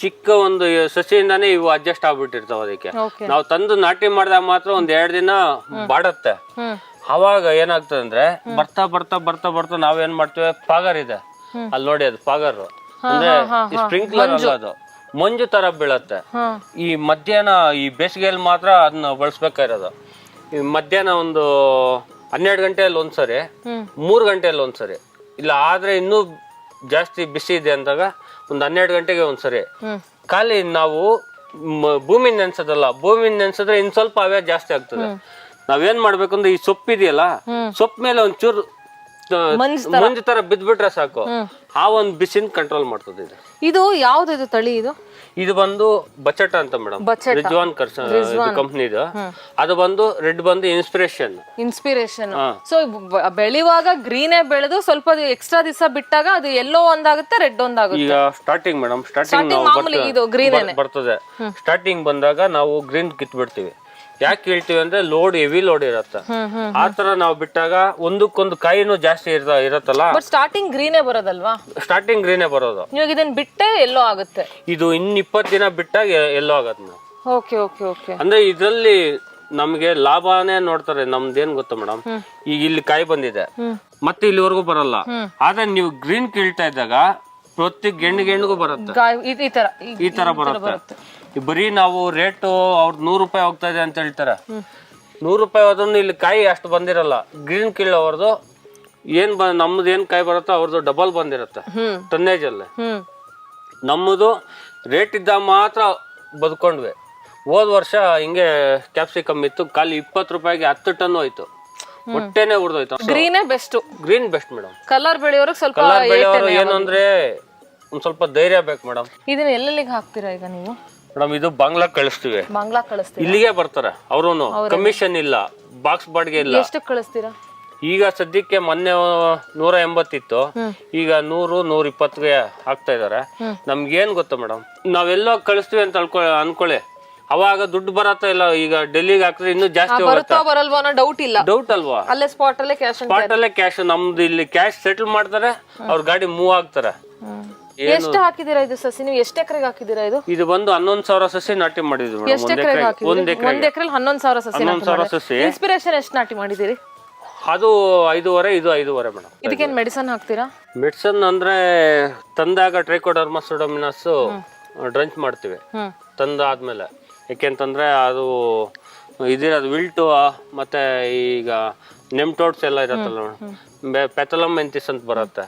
ಚಿಕ್ಕ ಒಂದು ಸಸಿಯಿಂದಾನೇ ಇವು ಅಡ್ಜಸ್ಟ್ ಆಗ್ಬಿಟ್ಟಿರ್ತಾವ. ಅದಕ್ಕೆ ನಾವು ತಂದು ನಾಟಿ ಮಾಡಿದಾಗ ಮಾತ್ರ ಒಂದ್ 2 ದಿನ ಬಾಡತ್ತೆ. ಅವಾಗ ಏನಾಗ್ತದೆ ಅಂದ್ರೆ ಬರ್ತಾ ಬರ್ತಾ ಬರ್ತಾ ಬರ್ತಾ ನಾವೇನ್ ಮಾಡ್ತೇವೆ, ಪಾಗರ್ ಇದೆ ಅಲ್ಲಿ ನೋಡಿ, ಅದು ಪಾಗರ್ ಅಂದ್ರೆ ಸ್ಪ್ರಿಂಕ್ಲರ್ ಅಲ್ಲ, ಅದು ಮಂಜು ತರ ಬೀಳತ್ತೆ. ಈ ಮಧ್ಯಾಹ್ನ ಈ ಬೇಸಿಗೆಯಲ್ಲಿ ಮಾತ್ರ ಅದನ್ನ ಬಳಸ್ಬೇಕಾಗಿರೋದು. ಈ ಮಧ್ಯಾಹ್ನ ಒಂದು 12 ಗಂಟೆಯಲ್ಲಿ ಒಂದ್ಸರಿ, 3 ಗಂಟೆಯಲ್ಲಿ ಒಂದ್ಸರಿ, ಇಲ್ಲ ಆದ್ರೆ ಇನ್ನೂ ಜಾಸ್ತಿ ಬಿಸಿ ಇದೆ ಅಂದಾಗ ಒಂದು 12 ಗಂಟೆಗೆ ಒಂದ್ಸರಿ. ಖಾಲಿ ನಾವು ಭೂಮಿ ನೆನ್ಸೋದಲ್ಲ, ಭೂಮಿ ನೆನ್ಸಿದ್ರೆ ಇನ್ ಸ್ವಲ್ಪ ಅವೇ ಜಾಸ್ತಿ ಆಗ್ತದೆ. ನಾವೇನ್ ಮಾಡ್ಬೇಕಂದ್ರೆ ಈ ಸೊಪ್ಪಿದೆಯಲ್ಲ, ಸೊಪ್ಪು ಮೇಲೆ ಒಂಚೂರು ಮಂಜು ತರ ಬಿದ್ಬಿಟ್ರೆ ಸಾಕು, ಆ ಒಂದ್ ಬಿಸಿನ ಕಂಟ್ರೋಲ್ ಮಾಡ್ತದೆ. ಇದು ಯಾವ್ದು ಇದು ತಳಿ? ಇದು ಬಂದು ಬಚಟ ಅಂತ ಮೇಡಮ್, ರಿಜ್ವಾನ್ ಕಂಪ್ನಿ ಇದು. ಅದು ಬಂದು ರೆಡ್ ಬಂದು ಇನ್ಸ್ಪಿರೇಷನ್. ಸೊ ಬೆಳೆಯುವಾಗ ಗ್ರೀನೇ ಬೆಳೆದು ಸ್ವಲ್ಪ ಎಕ್ಸ್ಟ್ರಾ ದಿವಸ ಬಿಟ್ಟಾಗ ಅದು ಎಲ್ಲೋ ಒಂದಾಗುತ್ತೆ, ರೆಡ್ ಒಂದಾಗುತ್ತೆ. ಈಗ ಸ್ಟಾರ್ಟಿಂಗ್ ಮೇಡಮ್, ಸ್ಟಾರ್ಟಿಂಗ್ ಬರ್ತದೆ. ಸ್ಟಾರ್ಟಿಂಗ್ ಬಂದಾಗ ನಾವು ಗ್ರೀನ್ ಕಿತ್ ಬಿಡ್ತೀವಿ. ಯಾಕೆ ಹೇಳ್ತೀವಿ ಅಂದ್ರೆ ಹೆವಿ ಲೋಡ್ ಇರತ್ತೆ. ಆತರ ನಾವು ಬಿಟ್ಟಾಗ ಒಂದಕ್ಕೊಂದು ಕಾಯಿನೂ ಜಾಸ್ತಿ ಇರತ್ತಲ್ಲ. ಸ್ಟಾರ್ಟಿಂಗ್ ಗ್ರೀನೇ ಬರೋದಲ್ವಾ? ಸ್ಟಾರ್ಟಿಂಗ್ ಗ್ರೀನೇ ಬರೋದು. ಇವಾಗ ಇದನ್ನ ಬಿಟ್ಟೆ ಎಲ್ಲೋ ಆಗುತ್ತೆ. ಇದು 20 ದಿನ ಬಿಟ್ಟಾಗ ಎಲ್ಲೋ ಆಗತ್ತೆ ನಾವು. ಓಕೆ. ಅಂದ್ರೆ ಇದ್ರಲ್ಲಿ ನಮ್ಗೆ ಲಾಭನೇ ನೋಡ್ತಾರೆ. ನಮ್ದೇನ್ ಗೊತ್ತಾ ಮೇಡಮ್, ಈಗ ಇಲ್ಲಿ ಕಾಯಿ ಬಂದಿದೆ, ಮತ್ತೆ ಇಲ್ಲಿವರೆಗೂ ಬರಲ್ಲ. ಆದ್ರೆ ನೀವು ಗ್ರೀನ್ ಕೀಳ್ತಾ ಇದ್ದಾಗ ಪ್ರತಿ ಗೆಣ್ಣಿಗೂ ಬರುತ್ತೆ, ಈ ತರ ಬರುತ್ತೆ. ಬರೀ ನಾವು ರೇಟು ಅವ್ರದ್ದು 100 ರೂಪಾಯಿ ಹೋಗ್ತಾ ಇದೆ ಅಂತ ಹೇಳ್ತಾರೆ. 100 ರೂಪಾಯಿ ಹೋದ್ರೂ ಇಲ್ಲಿ ಕಾಯಿ ಅಷ್ಟು ಬಂದಿರಲ್ಲ. ಗ್ರೀನ್ ಕೀಳೋರ್ದು ನಮ್ದು ಏನ್ ಕಾಯಿ ಬರುತ್ತೋ ಅವ್ರದ್ದು ಡಬಲ್ ಬಂದಿರುತ್ತೆ ಟನ್ನೇಜ್ ಅಲ್ಲಿ. ನಮ್ಮದು ರೇಟ್ ಇದ್ದಾಗ ಮಾತ್ರ ಬದುಕೊಂಡ್ವಿ. ಹೋದ್ ವರ್ಷ ಹಿಂಗೆ ಕ್ಯಾಪ್ಸಿಕಮ್ ಇತ್ತು, ಖಾಲಿ 20 ರೂಪಾಯಿಗೆ 10 ಟನ್ ಹೋಯ್ತು. ಹೊಟ್ಟೆನೆ ಉರ್ದೋಯ್ತು. Green best madam. ಕಲರ್ ಬೆಳೆಯೋರು ಸ್ವಲ್ಪ ಏನು ಅಂದ್ರೆ ಒಂದ್ ಸ್ವಲ್ಪ ಧೈರ್ಯ ಬೇಕು ಮೇಡಮ್. ಇದನ್ನ ಎಲ್ಲೆಲ್ಲಿಗೆ ಹಾಕ್ತೀರಾ ಈಗ ನೀವು? ಮೇಡಮ್ ಇದು ಬಾಂಗ್ಲಾ ಕಳಿಸ್ತೀವಿ. ಇಲ್ಲಿಗೆ ಬರ್ತಾರೆ ಅವರು, ಕಮಿಷನ್ ಇಲ್ಲ, ಬಾಕ್ಸ್ ಬಾಡಿಗೆ ಇಲ್ಲ. ಎಷ್ಟು ಕಳಿಸ್ತೀರಾ? ಈಗ ಸದ್ಯಕ್ಕೆ ಮೊನ್ನೆ 180 ಇತ್ತು, ಈಗ 100-120ಗೆ ಹಾಕ್ತಾ ಇದಾರೆ. ನಮ್ಗೇನ್ ಗೊತ್ತಾ ಮೇಡಮ್, ನಾವೆಲ್ಲೋ ಕಳಿಸ್ತೀವಿ ಅಂತ ಅನ್ಕೊಳ್ಳಿ, ಅವಾಗ ದುಡ್ಡು ಬರತ್ತ ಇಲ್ಲ. ಈಗ ಡೆಲ್ಲಿಗೆ ಹಾಕಿದ್ರೆ ಇನ್ನೂ ಜಾಸ್ತಿ ಡೌಟ್ ಅಲ್ವಾ? ಅಲ್ಲೇ ಸ್ಪಾಟ್ ಅಲ್ಲೇ ಕ್ಯಾಶ್. ನಮ್ದು ಇಲ್ಲಿ ಕ್ಯಾಶ್ ಸೆಟಲ್ ಮಾಡ್ತಾರೆ, ಅವ್ರ ಗಾಡಿ ಮೂವ್ ಆಗ್ತಾರೆ. ಎಷ್ಟು ಹಾಕಿದೀರಾ ಇದು ಸಸಿ? ನೀವು ಎಷ್ಟು ಎಕರೆಗೆ ಹಾಕಿದೀರಾ ಇದು? ಇದು ಬಂದು 11,000 ಸಸಿ ನಾಟಿ ಮಾಡಿದ್ವಿ. ಒಂದ್ ಎಕರೆಲಿ 11,000 ಸಸಿ. ಇನ್ಸ್ಪಿರೇಷನ್ ಎಷ್ಟು ನಾಟಿ ಮಾಡಿದಿರಿ? ಅದು 5.5, ಇದು 5.5 ಮೇಡಮ್. ಇದಕ್ಕೇನ್ ಮೆಡಿಸನ್ ಹಾಕ್ತೀರಾ? ಮೆಡಿಸನ್ ಅಂದ್ರೆ ತಂದಾಗ ಟ್ರೈಕೋಡರ್ಮಾ ಸೂಡೋಮೋನಾಸ್ ಡ್ರಂಚ್ ಮಾಡ್ತೀವಿ ತಂದಾದ್ಮೇಲೆ. ಯಾಕೆಂತಂದ್ರೆ ಅದು ಇದಿರೋದು ವಿಲ್ಟು, ಮತ್ತೆ ಈಗ ನೆಮ್ಟೋಡ್ಸ್ ಎಲ್ಲ ಇರತ್ತಲ್ಲ, ಪೆಥಲಮ್ ಎಂತಿಸ್ ಅಂತ ಬರುತ್ತೆ.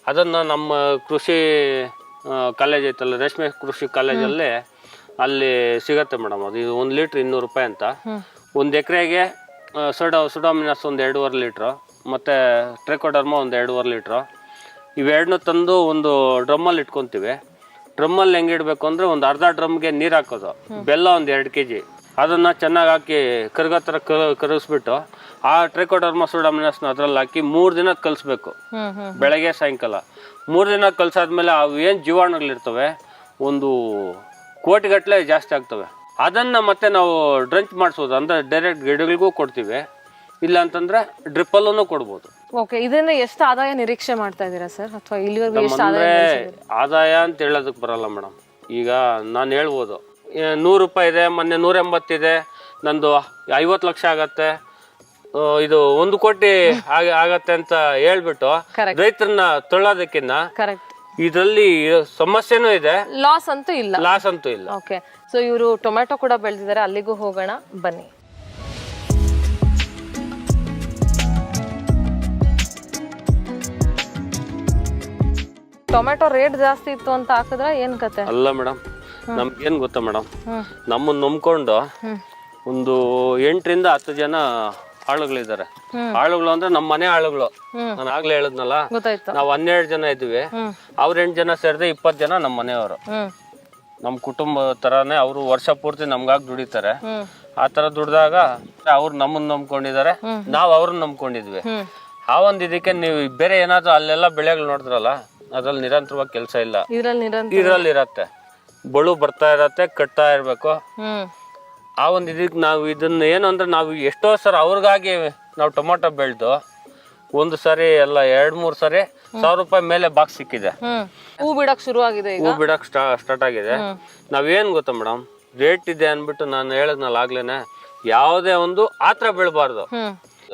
ಅದನ್ನ ನಮ್ಮ ಕೃಷಿ ಕಾಲೇಜ್ ಐತಲ್ಲ, ರೇಷ್ಮೆ ಕೃಷಿ ಕಾಲೇಜಲ್ಲಿ ಅಲ್ಲಿ ಸಿಗತ್ತೆ ಮೇಡಮ್. ಅದು 1 ಲೀಟ್ರ್ 200 ರೂಪಾಯಿ ಅಂತ. 1 ಎಕರೆಗೆ ಸುಡೋಮಿನಾಸ್ 1.5 ಲೀಟ್ರು, ಮತ್ತೆ ಟ್ರೈಕೋಡರ್ಮಾ 1.5 ಲೀಟ್ರು. ಇವೆರಡನ್ನೂ ತಂದು ಒಂದು ಡ್ರಮ್ಮಲ್ಲಿ ಇಟ್ಕೊಂತೀವಿ. ಡ್ರಮ್ಮಲ್ಲಿ ಹೆಂಗೆ ಇಡಬೇಕು ಅಂದ್ರೆ ಒಂದು ಅರ್ಧ ಡ್ರಮ್ಗೆ ನೀರು ಹಾಕೋದು, ಬೆಲ್ಲ 2 kg, ಅದನ್ನ ಚೆನ್ನಾಗಿ ಹಾಕಿ ಕರ್ಗೋ ಥರ ಕರಗಿಸ್ಬಿಟ್ಟು ಆ ಟ್ರೈಕೋಡರ್ಮಾ ಸೂಡೋಮೋನಾಸ್ನ ಅದ್ರಲ್ಲಿ ಹಾಕಿ 3 ದಿನ ಕಲಿಸ್ಬೇಕು, ಬೆಳಗ್ಗೆ ಸಾಯಂಕಾಲ. 3 ದಿನ ಕಲ್ಸಾದ್ಮೇಲೆ ಅವು ಏನು ಜೀವಾಣುಗಳಿರ್ತವೆ, 1 ಕೋಟಿಗಟ್ಟಲೆ ಜಾಸ್ತಿ ಆಗ್ತವೆ. ಅದನ್ನ ಮತ್ತೆ ನಾವು ಡ್ರಂಚ್ ಮಾಡಿಸೋದು, ಅಂದ್ರೆ ಡೈರೆಕ್ಟ್ ಗಿಡಗಳಿಗೂ ಕೊಡ್ತೀವಿ, ಇಲ್ಲ ಅಂತಂದ್ರೆ ಡ್ರಿಪ್ಪಲ್ಲೂ ಕೊಡ್ಬೋದು. ಓಕೆ, ಇದರಿಂದ ಎಷ್ಟು ಆದಾಯ ನಿರೀಕ್ಷೆ ಮಾಡ್ತಾ ಇದ್ದೀರಾ ಸರ್? ಅಥವಾ ಇಲ್ಲಿವರೆಗೂ ಎಷ್ಟು ಆದಾಯ ಅಂತ ಹೇಳೋದಕ್ಕೆ ಬರಲ್ಲ ಮೇಡಮ್. ಈಗ ನಾನು ಹೇಳ್ಬೋದು 100 ರೂಪಾಯಿ ಇದೆ, ಮೊನ್ನೆ 180 ಇದೆ, ನಂದು 50 ಲಕ್ಷ ಆಗತ್ತೆ, ಇದು 1 ಕೋಟಿ ಆಗತ್ತೆ ಅಂತ ಹೇಳ್ಬಿಟ್ಟು ರೈತರನ್ನ ತೊಳ್ಳೋದಕ್ಕಿಂತ ಇದರಲ್ಲಿ ಸಮಸ್ಯೆನೂ ಇದೆ, ಲಾಸ್ ಅಂತೂ ಇಲ್ಲ. ಓಕೆ, ಸೊ ಇವರು ಟೊಮ್ಯಾಟೊ ಕೂಡ ಬೆಳೆದಿದ್ದಾರೆ, ಅಲ್ಲಿಗೂ ಹೋಗೋಣ ಬನ್ನಿ. ಟೊಮ್ಯಾಟೊ ರೇಟ್ ಜಾಸ್ತಿ ಇತ್ತು ಅಂತ ಹಾಕಿದ್ರೆ ಏನ್ ಕತೆ? ಅಲ್ಲ ಮೇಡಮ್, ನಮ್ಗೇನ್ ಗೊತ್ತಾ ಮೇಡಮ್, ನಮ್ಮನ್ನ ನಂಬ್ಕೊಂಡು ಒಂದು 8 ರಿಂದ 10 ಜನ ಆಳುಗಳಿದ್ದಾರೆ. ಆಳುಗಳು ಅಂದ್ರೆ ನಮ್ಮ ಮನೆ ಆಳುಗಳು. ನಾನು ಆಗ್ಲೇ ಹೇಳಿದ್ನಲ್ಲ, ನಾವು 12 ಜನ ಇದ್ವಿ, ಅವ್ರ 8 ಜನ ಸೇರಿದ್ರೆ 20 ಜನ ನಮ್ಮ ಮನೆಯವರು. ನಮ್ಮ ಕುಟುಂಬ ಥರನೇ ಅವರು ವರ್ಷ ಪೂರ್ತಿ ನಮ್ಗಾಗಿ ದುಡಿತಾರೆ. ಆ ಥರ ದುಡ್ದಾಗ ಅವ್ರು ನಮ್ಮನ್ನ ನಂಬ್ಕೊಂಡಿದ್ದಾರೆ, ನಾವು ಅವ್ರನ್ನ ನಂಬ್ಕೊಂಡಿದ್ವಿ. ಆ ಒಂದು ಇದಕ್ಕೆ ನೀವು ಬೇರೆ ಏನಾದ್ರು ಅಲ್ಲೆಲ್ಲ ಬೆಳೆಗಳು ನೋಡಿದ್ರಲ್ಲ, ಅದ್ರಲ್ಲಿ ನಿರಂತರವಾಗಿ ಕೆಲಸ ಇಲ್ಲ. ಇದ್ರಲ್ಲಿ ಇರತ್ತೆ, ಬಳು ಬರ್ತಾ ಇರತ್ತೆ, ಕಟ್ತಾ ಇರ್ಬೇಕು. ಆ ಒಂದು ಇದಕ್ಕೆ ನಾವು ಇದನ್ನ ಏನು ಅಂದ್ರೆ ನಾವು ಎಷ್ಟೋ ಸಲ ಅವ್ರಿಗಾಗಿ ನಾವು ಟೊಮೊಟೊ ಬೆಳೆದು ಒಂದು ಸರಿ ಎಲ್ಲ 2-3 ಸರಿ 1000 ರೂಪಾಯಿ ಮೇಲೆ ಬಾಕ್ಸ್ ಸಿಕ್ಕಿದೆ. ಹೂ ಬಿಡಕ್ ಶುರು ಆಗಿದೆ, ಹೂ ಬಿಡಕ್ ಸ್ಟಾರ್ಟ್ ಆಗಿದೆ. ನಾವೇನ್ ಗೊತ್ತಾ ಮೇಡಮ್, ರೇಟ್ ಇದೆ ಅನ್ಬಿಟ್ಟು ನಾನು ಹೇಳದ್ನಲ್ಲ ಆಗ್ಲೇನೆ, ಯಾವುದೇ ಒಂದು ಆತರ ಬೀಳಬಾರ್ದು.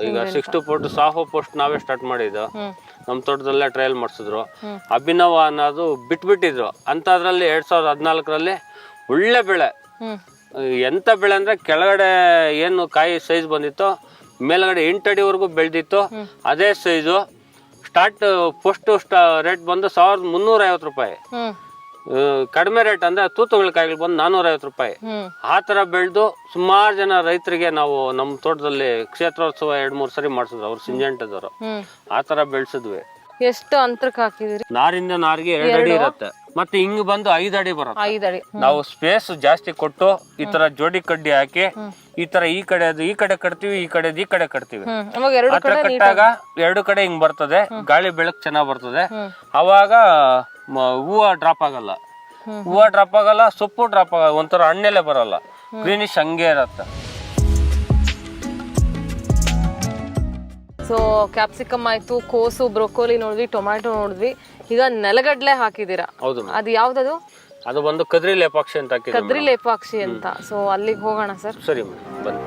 ಈಗ 6 ಫುಟ್ ಸಾಫೋ ಪೋಸ್ಟ್ ನಾವೇ ಸ್ಟಾರ್ಟ್ ಮಾಡಿದ್ದು, ನಮ್ಮ ತೋಟದಲ್ಲೇ ಟ್ರಯಲ್ ಮಾಡಿಸಿದ್ರು. ಅಭಿನವ ಅನ್ನೋದು ಬಿಟ್ಬಿಟ್ಟಿದ್ರು ಅಂತದ್ರಲ್ಲಿ 2014ರಲ್ಲಿ ಒಳ್ಳೆ ಬೆಳೆ. ಎಂತ ಬೆಳೆ ಅಂದ್ರೆ ಕೆಳಗಡೆ ಏನು ಕಾಯಿ ಸೈಜ್ ಬಂದಿತ್ತು, ಮೇಲ್ಗಡೆ 8 ಅಡಿವರೆಗೂ ಬೆಳೆದಿತ್ತು. ಅದೇ ಸೈಜು ಫಸ್ಟ್ ರೇಟ್ ಬಂದು 1350 ರೂಪಾಯಿ. ಕಡಿಮೆ ರೇಟ್ ಅಂದ್ರೆ ತೂತುಗಳ ಕಾಯಿಗಳು ಬಂದು 450 ರೂಪಾಯಿ. ಆ ತರ ಬೆಳೆದು ಸುಮಾರು ಜನ ರೈತರಿಗೆ ನಾವು ನಮ್ಮ ತೋಟದಲ್ಲಿ ಕ್ಷೇತ್ರೋತ್ಸವ 2-3 ಸರಿ ಮಾಡಿಸಿದ್ರು ಅವ್ರು ಸಿಂಜೆಂಟದವರು. ಆ ತರ ಬೆಳೆಸಿದ್ವಿ. ಎಷ್ಟು ಅಂತರಕ್ಕೆ ಹಾಕಿದಿರಿ? ನಾರಿಂದ ನಾರಿಗೆ 2 ಅಡಿ ಇರುತ್ತೆ, ಮತ್ತೆ ಹಿಂಗ್ ಬಂದು 5 ಅಡಿ ಬರುತ್ತೆ. 5 ಅಡಿ ನಾವು ಸ್ಪೇಸ್ ಜಾಸ್ತಿ ಕೊಟ್ಟು ಈ ತರ ಜೋಡಿ ಕಡ್ಡಿ ಹಾಕಿ ಈ ತರ ಈ ಕಡೆ ಕಟ್ತೀವಿ, ಈ ಕಡೆ ಕಟ್ತೀವಿ. ಆತರ ಕಟ್ಟಾಗ 2 ಕಡೆ ಹಿಂಗ್ ಬರ್ತದೆ, ಗಾಳಿ ಬೆಳಕು ಚೆನ್ನಾಗ್ ಬರ್ತದೆ. ಅವಾಗ ಹೂವು ಡ್ರಾಪ್ ಆಗಲ್ಲ, ಸೊಪ್ಪು ಡ್ರಾಪ್ ಆಗಲ್ಲ, ಒಂಥರ ಹಣ್ಣೆಲೆ ಬರಲ್ಲ, ಗ್ರೀನಿಶ್ ಹಂಗೆ ಇರತ್ತೆ. ಸೊ ಕ್ಯಾಪ್ಸಿಕಮ್ ಆಯ್ತು, ಕೋಸು, ಬ್ರೊಕೋಲಿ ನೋಡಿದ್ವಿ, ಟೊಮ್ಯಾಟೊ ನೋಡಿದ್ವಿ. ಈಗ ನೆಲಗಡ್ಲೆ ಹಾಕಿದೀರಾ? ಹೌದು. ಅದು ಯಾವ್ದದು? ಅದು ಬಂದು ಕದ್ರಿ ಲೇಪಾಕ್ಷಿ ಅಂತ ಹಾಕಿದ್ವಿ. ಕದ್ರಿ ಲೇಪಾಕ್ಷಿ ಅಂತ. ಸೊ ಅಲ್ಲಿಗೆ ಹೋಗೋಣ ಸರ್. ಸರಿ ಮೇಡಮ್, ಬನ್ನಿ.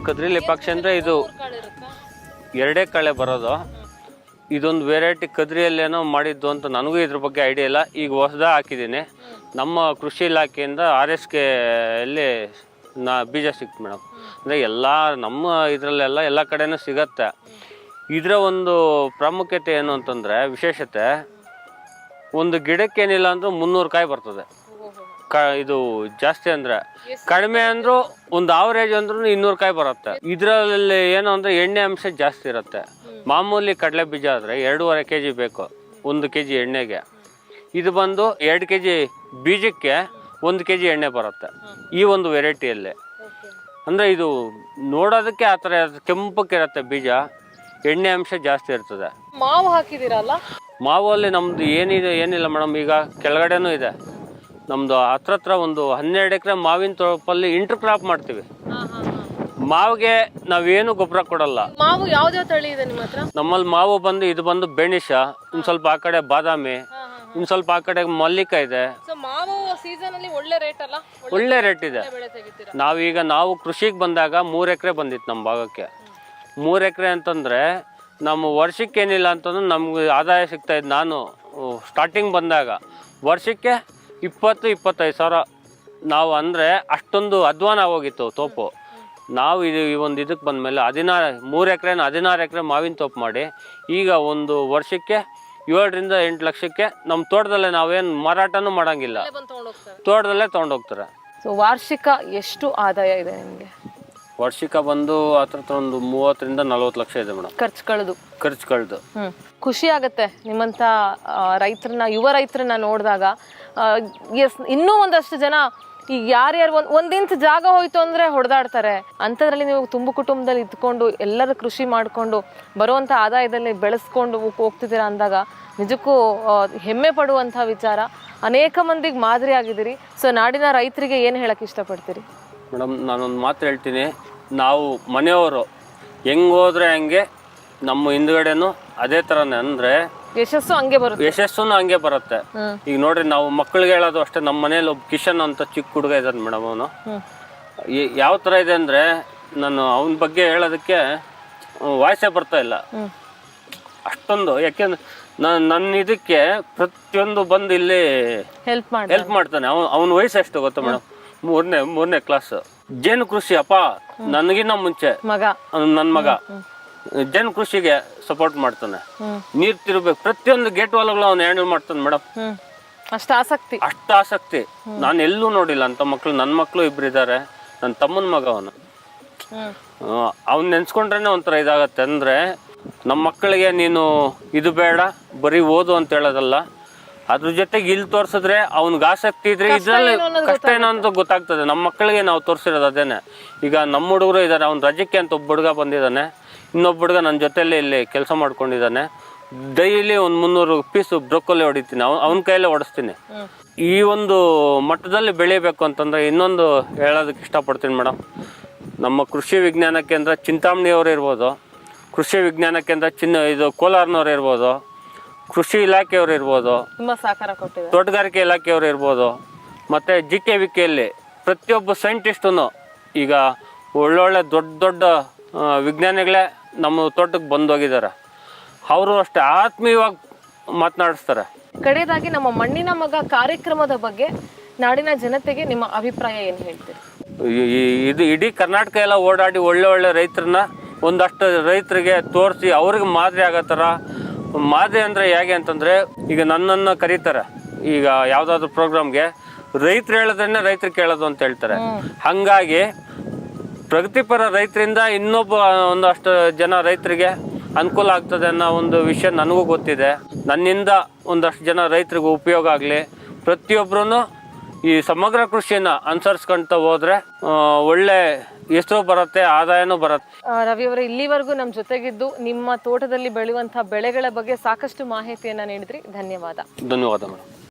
ಕದ್ರಿ ಲೇಪಾಕ್ಷಿ ಅಂದ್ರೆ ಇದು 2 ಕಾಳೆ ಬರೋದು. ಇದೊಂದು ವೆರೈಟಿ ಕದ್ರಿಯಲ್ಲೇನೋ ಮಾಡಿದ್ದು ಅಂತ ನನಗೂ ಇದ್ರ ಬಗ್ಗೆ ಐಡಿಯಾ ಇಲ್ಲ. ಈಗ ಹೊಸದ ಹಾಕಿದ್ದೀನಿ. ನಮ್ಮ ಕೃಷಿ ಇಲಾಖೆಯಿಂದ RSK ಅಲ್ಲಿ ಬೀಜ ಸಿಕ್ತು ಮೇಡಮ್. ಅಂದರೆ ಎಲ್ಲ ನಮ್ಮ ಇದರಲ್ಲೆಲ್ಲ ಎಲ್ಲ ಕಡೆನೂ ಸಿಗತ್ತೆ. ಇದರ ಒಂದು ಪ್ರಾಮುಖ್ಯತೆ ಏನು ಅಂತಂದರೆ, ವಿಶೇಷತೆ, ಒಂದು ಗಿಡಕ್ಕೇನಿಲ್ಲ ಅಂದರೂ 300 ಕಾಯಿ ಬರ್ತದೆ. ಇದು ಜಾಸ್ತಿ ಅಂದರೆ, ಕಡಿಮೆ ಅಂದರೂ ಒಂದು ಆವರೇಜ್ ಅಂದ್ರೂ 200 ಕಾಯಿ ಬರುತ್ತೆ. ಇದರಲ್ಲಿ ಏನು ಅಂದರೆ ಎಣ್ಣೆ ಅಂಶ ಜಾಸ್ತಿ ಇರುತ್ತೆ. ಮಾಮೂಲಿ ಕಡಲೆ ಬೀಜ ಆದರೆ 2.5 kg ಬೇಕು 1 kg ಎಣ್ಣೆಗೆ. ಇದು ಬಂದು 2 kg ಬೀಜಕ್ಕೆ 1 kg ಎಣ್ಣೆ ಬರುತ್ತೆ ಈ ಒಂದು ವೆರೈಟಿಯಲ್ಲಿ. ಅಂದರೆ ಇದು ನೋಡೋದಕ್ಕೆ ಆ ಥರ ಕೆಂಪಕ್ಕಿರುತ್ತೆ ಬೀಜ, ಎಣ್ಣೆ ಅಂಶ ಜಾಸ್ತಿ ಇರ್ತದೆ. ಮಾವು ಹಾಕಿದಿರಲ್ಲ? ಮಾವಲ್ಲಿ ನಮ್ದು ಏನಿಲ್ಲ ಮೇಡಮ್. ಈಗ ಕೆಳಗಡೆನೂ ಇದೆ ನಮ್ದು. ಹತ್ರ ಒಂದು 12 ಎಕರೆ ಮಾವಿನ ತೋಪಲ್ಲಿ ಇಂಟರ್ ಕ್ರಾಪ್ ಮಾಡ್ತೀವಿ. ಮಾವಿಗೆ ನಾವೇನು ಗೊಬ್ಬರ ಕೊಡಲ್ಲ. ಮಾವು ಯಾವ್ದಾವ ತಳಿ ಇದೆ ನಿಮ್ಮ ಹತ್ರ? ನಮ್ಮಲ್ಲಿ ಮಾವು ಬಂದು ಇದು ಬಂದು ಬೆಣಿಶ, ಇನ್ ಸ್ವಲ್ಪ ಆ ಕಡೆ ಬಾದಾಮಿ, ಇನ್ ಸ್ವಲ್ಪ ಆ ಕಡೆ ಮಲ್ಲಿಕ ಇದೆ. ಮಾವು ಸೀಸನ್ ಅಲ್ಲಿ ಒಳ್ಳೆ ರೇಟ್ ಅಲ್ಲ? ಒಳ್ಳೆ ರೇಟ್ ಇದೆ. ನಾವು ಕೃಷಿಗೆ ಬಂದಾಗ 3 ಎಕರೆ ಬಂದಿತ್ತು ನಮ್ಮ ಭಾಗಕ್ಕೆ. 3 ಎಕರೆ ಅಂತಂದ್ರೆ ನಮ್ಮ ವರ್ಷಕ್ಕೇನಿಲ್ಲ ಅಂತಂದ್ರೆ ನಮ್ಗೆ ಆದಾಯ ಸಿಗ್ತಾ ಇದ್ದು, ನಾನು ಸ್ಟಾರ್ಟಿಂಗ್ ಬಂದಾಗ ವರ್ಷಕ್ಕೆ 20-25 ಸಾವಿರ. ನಾವು ಅಂದರೆ ಅಷ್ಟೊಂದು ಅಧ್ವಾನ ಹೋಗಿತ್ತು ತೋಪು. ನಾವು ಈ ಒಂದು ಇದಕ್ಕೆ ಬಂದಮೇಲೆ 3 ಎಕರೆನ 16 ಎಕರೆ ಮಾವಿನ ತೋಪು ಮಾಡಿ ಈಗ ಒಂದು ವರ್ಷಕ್ಕೆ 7 ರಿಂದ 8 ಲಕ್ಷಕ್ಕೆ ನಮ್ಮ ತೋಟದಲ್ಲೇ ನಾವೇನು ಮಾರಾಟನೂ ಮಾಡಂಗಿಲ್ಲ, ತೋಟದಲ್ಲೇ ತೊಗೊಂಡೋಗ್ತಾರೆ. ಸೊ ವಾರ್ಷಿಕ ಎಷ್ಟು ಆದಾಯ ಇದೆ ನಿಮಗೆ? ವಾರ್ಷಿಕ ಬಂದು ಹತ್ರ ಒಂದು 30 ರಿಂದ 40 ಲಕ್ಷ ಇದೆ ಮೇಡಮ್. ಖರ್ಚು ಕಳೆದು ಖುಷಿ ಆಗುತ್ತೆ ನಿಮ್ಮಂಥ ರೈತರನ್ನ, ಯುವ ರೈತರನ್ನ ನೋಡಿದಾಗ. ಇನ್ನೂ ಒಂದಷ್ಟು ಜನ ಈಗ ಯಾರ್ಯಾರು ಒಂದಿಂಚು ಜಾಗ ಹೋಯ್ತು ಅಂದ್ರೆ ಹೊಡೆದಾಡ್ತಾರೆ. ಅಂಥದ್ರಲ್ಲಿ ನೀವು ತುಂಬು ಕುಟುಂಬದಲ್ಲಿ ಇದ್ಕೊಂಡು ಎಲ್ಲರೂ ಕೃಷಿ ಮಾಡಿಕೊಂಡು ಬರುವಂಥ ಆದಾಯದಲ್ಲಿ ಬೆಳೆಸ್ಕೊಂಡು ಹೋಗ್ತಿದ್ದೀರಾ ಅಂದಾಗ ನಿಜಕ್ಕೂ ಹೆಮ್ಮೆ ಪಡುವಂಥ ವಿಚಾರ. ಅನೇಕ ಮಂದಿಗೆ ಮಾದರಿ ಆಗಿದ್ದೀರಿ. ಸೊ ನಾಡಿನ ರೈತರಿಗೆ ಏನು ಹೇಳಕ್ಕೆ ಇಷ್ಟಪಡ್ತೀರಿ? ಮೇಡಮ್, ನಾನೊಂದು ಮಾತು ಹೇಳ್ತೀನಿ. ನಾವು ಮನೆಯವರು ಹೆಂಗೆ ಹೋದ್ರೆ ಹಂಗೆ ನಮ್ಮ ಹಿಂದ್ಗಡೆನೂ ಅದೇ ಥರನೇ. ಅಂದರೆ ಯಶಸ್ಸು ಹಂಗೆ ಬರುತ್ತೆ, ಯಶಸ್ಸುನು ಹಂಗೆ ಬರುತ್ತೆ. ಈಗ ನೋಡ್ರಿ, ನಾವು ಮಕ್ಕಳಿಗೆ ಹೇಳೋದು ಅಷ್ಟೇ. ನಮ್ಮ ಮನೇಲಿ ಒಬ್ಬ ಕಿಶನ್ ಅಂತ ಚಿಕ್ಕ ಹುಡುಗ ಇದ್ದಾನೆ ಮೇಡಮ್. ಅವನು ಯಾವ ಥರ ಇದೆ ಅಂದರೆ, ನಾನು ಅವನ ಬಗ್ಗೆ ಹೇಳೋದಕ್ಕೆ ವಾಯ್ಸೇ ಬರ್ತಾ ಇಲ್ಲ ಅಷ್ಟೊಂದು. ಯಾಕೆಂದ್ರೆ ನನ್ನ ಇದಕ್ಕೆ ಪ್ರತಿಯೊಂದು ಬಂದು ಇಲ್ಲಿ ಹೆಲ್ಪ್ ಮಾಡ್ತಾನೆ. ಅವನ ವಯಸ್ಸು ಎಷ್ಟು ಗೊತ್ತಾ ಮೇಡಮ್? 3ನೇ ಕ್ಲಾಸ್. ಜೇನು ಕೃಷಿ ಅಪ್ಪ ನನಗಿನ್ನ ಮುಂಚೆ ನನ್ನ ಮಗ ಜೇನು ಕೃಷಿಗೆ ಸಪೋರ್ಟ್ ಮಾಡ್ತಾನೆ. ನೀರ್ ತಿರ್ಬೇಕು, ಪ್ರತಿಯೊಂದು ಗೇಟ್ ವಾಲ್ಗಳು ಅವ್ನು ಹ್ಯಾಂಡಲ್ ಮಾಡ್ತಾನೆ ಮೇಡಮ್. ಅಷ್ಟು ಆಸಕ್ತಿ ನಾನು ಎಲ್ಲೂ ನೋಡಿಲ್ಲ ಅಂತ ಮಕ್ಳು. ನನ್ನ ಮಕ್ಳು 2 ಇದ್ದಾರೆ. ನನ್ನ ತಮ್ಮನ ಮಗ ಅವನು. ಅವ್ನು ನೆನ್ಸ್ಕೊಂಡ್ರೇನೆ ಒಂಥರ ಇದಾಗತ್ತೆ. ಅಂದ್ರೆ ನಮ್ಮ ಮಕ್ಕಳಿಗೆ ನೀನು ಇದು ಬೇಡ ಬರೀ ಓದು ಅಂತ ಹೇಳೋದಲ್ಲ, ಅದ್ರ ಜೊತೆಗೆ ಇಲ್ಲಿ ತೋರಿಸಿದ್ರೆ ಅವ್ನಿಗೆ ಆಸಕ್ತಿ ಇದ್ರೆ ಇದ್ರಲ್ಲಿ ಕಷ್ಟ ಏನೋ ಅಂತ ಗೊತ್ತಾಗ್ತದೆ. ನಮ್ಮ ಮಕ್ಕಳಿಗೆ ನಾವು ತೋರಿಸಿರೋದು ಅದೇನೆ. ಈಗ ನಮ್ಮ ಹುಡುಗರು ಇದ್ದಾರೆ, ಅವ್ನು ರಜಕ್ಕೆ ಅಂತ ಒಬ್ಬ ಹುಡುಗ ಬಂದಿದ್ದಾನೆ, ಇನ್ನೊಬ್ಬ ಹುಡುಗ ನನ್ನ ಜೊತೆಯಲ್ಲಿ ಇಲ್ಲಿ ಕೆಲಸ ಮಾಡ್ಕೊಂಡಿದ್ದಾನೆ. ಡೈಲಿ ಒಂದು 300 ಪೀಸು ಬ್ರೊಕೊಲಿ ಹೊಡಿತೀನಿ, ಅವನ ಕೈಯಲ್ಲೇ ಹೊಡಿಸ್ತೀನಿ. ಈ ಒಂದು ಮಟ್ಟದಲ್ಲಿ ಬೆಳಿಬೇಕು ಅಂತಂದ್ರೆ ಇನ್ನೊಂದು ಹೇಳೋದಕ್ಕೆ ಇಷ್ಟಪಡ್ತೀನಿ ಮೇಡಮ್. ನಮ್ಮ ಕೃಷಿ ವಿಜ್ಞಾನ ಕೇಂದ್ರ ಚಿಂತಾಮಣಿಯವರು ಇರ್ಬೋದು, ಕೃಷಿ ವಿಜ್ಞಾನ ಕೇಂದ್ರ ಇದು ಕೋಲಾರನವ್ರು ಇರ್ಬೋದು, ಕೃಷಿ ಇಲಾಖೆಯವರು ಇರ್ಬೋದು, ತುಂಬಾ ಸಹಕಾರ ಕೊಟ್ಟಿದ್ದಾರೆ, ತೋಟಗಾರಿಕೆ ಇಲಾಖೆಯವರು ಇರ್ಬೋದು, ಮತ್ತು GKVKಯಲ್ಲಿ ಪ್ರತಿಯೊಬ್ಬ ಸೈಂಟಿಸ್ಟೂ ಈಗ ಒಳ್ಳೊಳ್ಳೆ ದೊಡ್ಡ ದೊಡ್ಡ ವಿಜ್ಞಾನಿಗಳೇ ನಮ್ಮ ತೋಟಕ್ಕೆ ಬಂದೋಗಿದ್ದಾರೆ. ಅವರು ಅಷ್ಟೇ ಆತ್ಮೀಯವಾಗಿ ಮಾತನಾಡಿಸ್ತಾರೆ. ಕಡೆಯದಾಗಿ ನಮ್ಮ ಮಣ್ಣಿನ ಮಗ ಕಾರ್ಯಕ್ರಮದ ಬಗ್ಗೆ ನಾಡಿನ ಜನತೆಗೆ ನಿಮ್ಮ ಅಭಿಪ್ರಾಯ ಏನು ಹೇಳ್ತೀರಿ? ಇದು ಇಡೀ ಕರ್ನಾಟಕ ಎಲ್ಲ ಓಡಾಡಿ ಒಳ್ಳೆ ಒಳ್ಳೆ ರೈತರನ್ನ ಒಂದಷ್ಟು ರೈತರಿಗೆ ತೋರಿಸಿ ಅವ್ರಿಗೆ ಮಾದರಿ ಆಗೋ ಥರ. ಮಾದರಿ ಅಂದರೆ ಹೇಗೆ ಅಂತಂದರೆ, ಈಗ ನನ್ನನ್ನು ಕರೀತಾರೆ, ಈಗ ಯಾವುದಾದ್ರೂ ಪ್ರೋಗ್ರಾಮ್ಗೆ ರೈತರು ಹೇಳಿದ್ರೇ ರೈತರು ಕೇಳೋದು ಅಂತ ಹೇಳ್ತಾರೆ. ಹಾಗಾಗಿ ಪ್ರಗತಿಪರ ರೈತರಿಂದ ಇನ್ನೊಬ್ಬ ಒಂದಷ್ಟು ಜನ ರೈತರಿಗೆ ಅನುಕೂಲ ಆಗ್ತದೆ ಅನ್ನೋ ಒಂದು ವಿಷಯ ನನಗೂ ಗೊತ್ತಿದೆ. ನನ್ನಿಂದ ಒಂದಷ್ಟು ಜನ ರೈತರಿಗೆ ಉಪಯೋಗ ಆಗಲಿ. ಪ್ರತಿಯೊಬ್ಬರೂ ಈ ಸಮಗ್ರ ಕೃಷಿಯನ್ನು ಅನುಸರಿಸ್ಕೊಳ್ತಾ ಹೋದರೆ ಒಳ್ಳೆ ಹೆಸರು ಬರುತ್ತೆ, ಆದಾಯನೂ ಬರುತ್ತೆ. ರವಿ ಅವರೇ, ಇಲ್ಲಿವರೆಗೂ ನಮ್ಮ ಜೊತೆಗಿದ್ದು ನಿಮ್ಮ ತೋಟದಲ್ಲಿ ಬೆಳೆಯುವಂತಹ ಬೆಳೆಗಳ ಬಗ್ಗೆ ಸಾಕಷ್ಟು ಮಾಹಿತಿಯನ್ನು ನೀಡಿದ್ರಿ. ಧನ್ಯವಾದ. ಧನ್ಯವಾದ ಮೇಡಮ್.